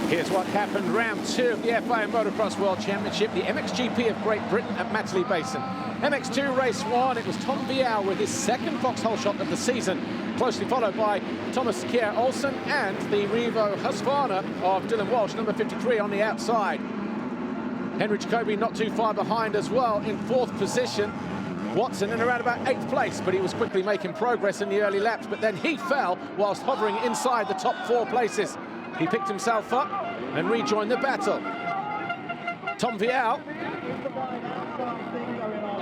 Here's what happened round 2 of the FIA Motocross World Championship, the MXGP of Great Britain at Matterley Basin. MX2 race 1, it was Tom Vialle with his second foxhole shot of the season, closely followed by Thomas Kjer Olsen and the Revo Husqvarna of Dylan Walsh, number 53 on the outside. Henry Jacobi not too far behind as well in 4th position. Watson in around about 8th place, but he was quickly making progress in the early laps, but then he fell whilst hovering inside the top 4 places. He picked himself up and rejoined the battle. Tom Vialle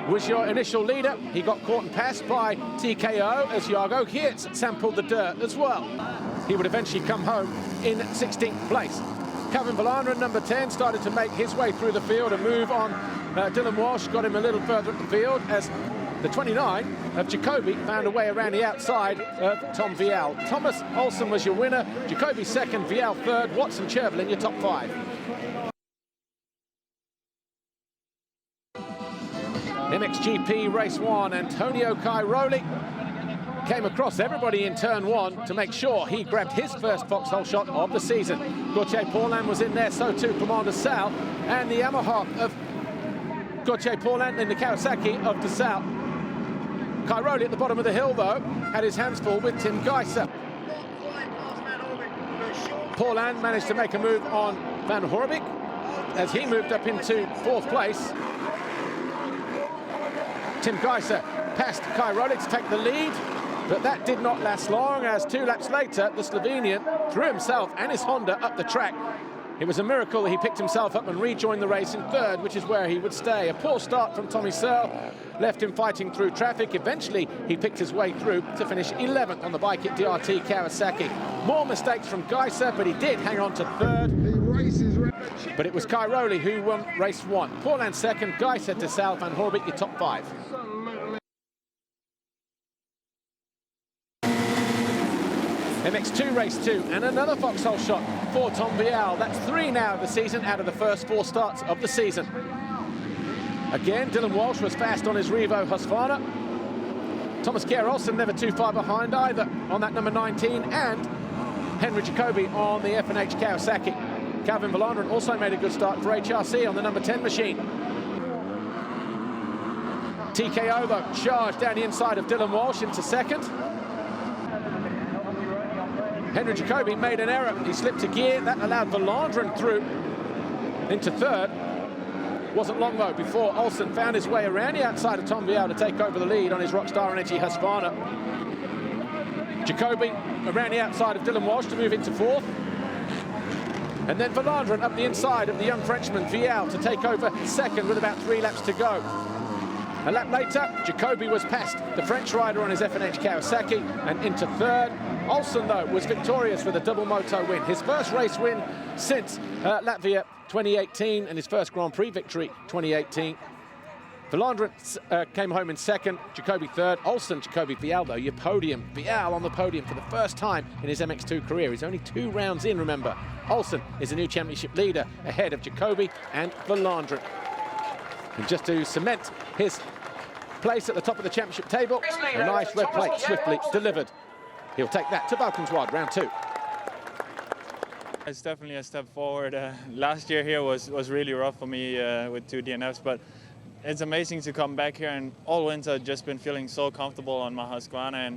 was your initial leader. He got caught and passed by TKO as Gautier sampled the dirt as well. He would eventually come home in 16th place. Calvin Valandra, number 10, started to make his way through the field and move on. Dylan Walsh got him a little further up the field as the 29 of Jacobi found a way around the outside of Tom Vialle. Thomas Olsen was your winner, Jacobi second, Vialle third, Watson Chervil in your top 5. MXGP race 1, Antonio Cairoli came across everybody in turn 1 to make sure he grabbed his first foxhole shot of the season. Gautier Paulin was in there, so too Clément de Sal, and the Yamaha of Gautier Paulin and the Kawasaki of de Sal. Cairoli at the bottom of the hill, though, had his hands full with Tim Gajser. Paulin managed to make a move on Van Horebeke as he moved up into 4th place. Tim Gajser passed Cairoli to take the lead, but that did not last long as 2 laps later, the Slovenian threw himself and his Honda up the track. It was a miracle that he picked himself up and rejoined the race in 3rd, which is where he would stay. A poor start from Tommy Searle left him fighting through traffic. Eventually, he picked his way through to finish 11th on the bike at DRT Kawasaki. More mistakes from Gajser, but he did hang on to 3rd. But it was Cairoli who won race 1. Paulin 2nd, Gajser, de Sal, Van Horebeke, your top 5. MX2 race 2 and another foxhole shot for Tom Vialle. That's 3 now of the season out of the first 4 starts of the season. Again, Dylan Walsh was fast on his Revo Husqvarna. Thomas Kjer Olsen never too far behind either on that number 19, and Henry Jacobi on the F&H Kawasaki. Calvin Valandra also made a good start for HRC on the number 10 machine. TKO though charged down the inside of Dylan Walsh into 2nd. Henry Jacobi made an error. He slipped a gear. That allowed Valandra through into 3rd. Wasn't long, though, before Olsen found his way around the outside of Tom Vialle to take over the lead on his Rockstar Energy Husqvarna. Jacobi around the outside of Dylan Walsh to move into 4th. And then Valandra up the inside of the young Frenchman Vialle to take over 2nd with about 3 laps to go. A lap later, Jacobi was past the French rider on his F&H Kawasaki and into 3rd. Olsen, though, was victorious with a double moto win. His first race win since Latvia 2018 and his first Grand Prix victory 2018. Valandra came home in 2nd, Jacobi 3rd. Olsen, Jacobi, Vialle, though, your podium. Vialle on the podium for the first time in his MX2 career. He's only 2 rounds in, remember. Olsen is a new championship leader ahead of Jacobi and Valandra. And just to cement his place at the top of the championship table, a nice red plate swiftly delivered. He'll take that to Valkenswaard, round 2. It's definitely a step forward. Last year here was really rough for me with 2 DNFs, but it's amazing to come back here, and all winter just been feeling so comfortable on my Husqvarna,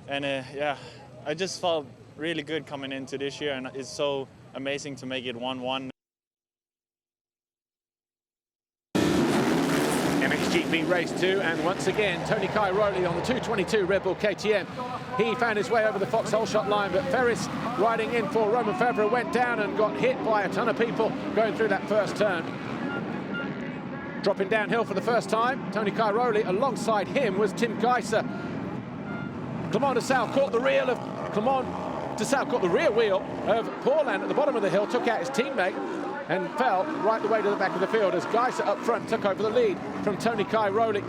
and yeah, I just felt really good coming into this year, and it's so amazing to make it 1-1. MXGP race 2, and once again Tony Cairoli on the 222 Red Bull KTM. He found his way over the foxhole shot line, but Ferris riding in for Roman Febvre went down and got hit by a ton of people going through that first turn. Dropping downhill for the first time, Tony Cairoli. Alongside him was Tim Gajser. Clément de Sal caught the rear wheel of Paulin at the bottom of the hill, took out his teammate and fell right the way to the back of the field as Gajser up front took over the lead from Tony Cairoli.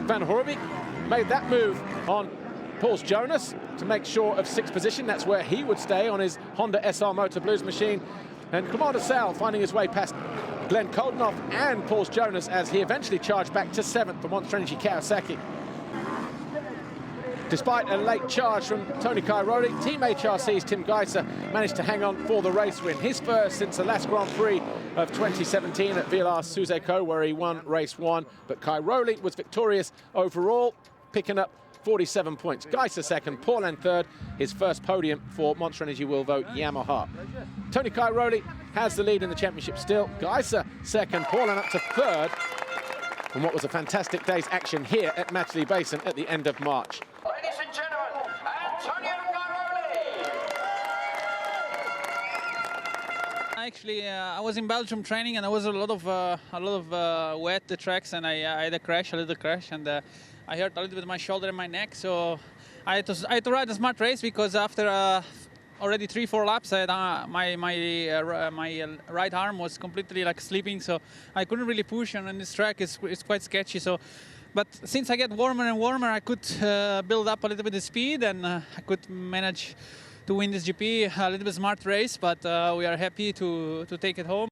Van Horebeke made that move on Pauls Jonas to make sure of 6th position. That's where he would stay on his Honda SR Motor Blues machine. And Clément de Sal finding his way past Glenn Koldenoff and Pauls Jonas as he eventually charged back to 7th for Monster Energy Kawasaki. Despite a late charge from Tony Cairoli, Team HRC's Tim Gajser managed to hang on for the race win. His first since the last Grand Prix of 2017 at Vialle-Suzeko, where he won race 1. But Cairoli was victorious overall, picking up 47 points. Gajser second, Paulin third, his first podium for Monster Energy Wilvo Yamaha. Tony Cairoli has the lead in the championship still. Gajser second, Paulin up to third. And what was a fantastic day's action here at Matchley Basin at the end of March. Ladies and gentlemen, Antonio Cairoli. Actually, I was in Belgium training, and there was a lot of wet the tracks, and I had a little crash, and I hurt a little bit my shoulder and my neck. So I had to ride a smart race, because after already 3-4 laps, I had, my right arm was completely like sleeping, so I couldn't really push. And on this track, it's quite sketchy. So. But since I get warmer and warmer, I could build up a little bit of speed, and I could manage to win this GP. A little bit smart race, but we are happy to take it home.